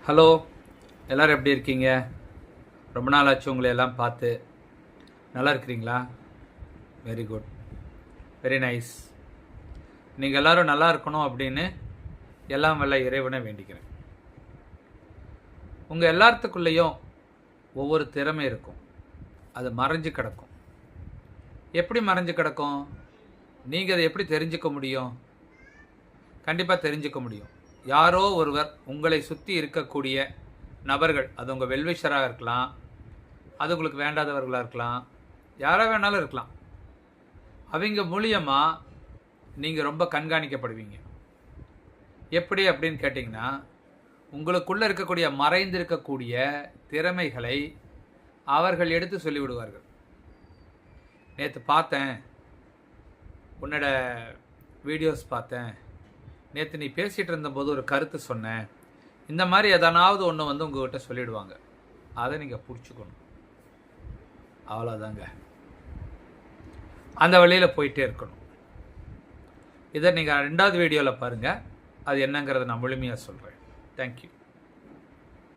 Hello, எல்லோரும் எப்படி இருக்கீங்க? ரொம்ப நாள் ஆச்சு உங்களை எல்லாம் பார்த்து. நல்லா இருக்கிறீங்களா? Very good, very nice. நீங்கள் எல்லோரும் நல்லா இருக்கணும் அப்படின்னு எல்லாம் வல்ல இறைவனை வேண்டிக்கிறேன். உங்கள் எல்லாத்துக்குள்ளேயும் ஒவ்வொரு திறமை இருக்கும். அது மறைஞ்சு கிடக்கும். எப்படி மறைஞ்சு கிடக்கும்? நீங்கள் அதை எப்படி தெரிஞ்சுக்க முடியும்? கண்டிப்பாக தெரிஞ்சுக்க முடியும். யாரோ ஒருவர் உங்களை சுற்றி இருக்கக்கூடிய நபர்கள், அது உங்கள் வெல்விஷராக இருக்கலாம், அது உங்களுக்கு வேண்டாதவர்களாக இருக்கலாம், யாராக வேணாலும் இருக்கலாம். அவங்க மூலியமாக நீங்கள் ரொம்ப கண்காணிக்கப்படுவீங்க. எப்படி அப்படின்னு கேட்டிங்கன்னா, உங்களுக்குள்ளே இருக்கக்கூடிய மறைந்திருக்கக்கூடிய திறமைகளை அவர்கள் எடுத்து சொல்லிவிடுவார்கள். நேற்று பார்த்தேன், உன்னோட வீடியோஸ் பார்த்தேன், நேற்று நீ பேசிகிட்டு இருந்தபோது ஒரு கருத்து சொன்னேன், இந்த மாதிரி எதனாவது ஒன்று வந்து உங்கள்கிட்ட சொல்லிவிடுவாங்க. அதை நீங்கள் பிடிச்சிக்கணும். அவ்வளோதாங்க. அந்த வழியில் போயிட்டே இருக்கணும். இதை நீங்கள் 2வது வீடியோவில் பாருங்கள். அது என்னங்கிறத நான் முழுமையாக சொல்கிறேன். தேங்க்யூ.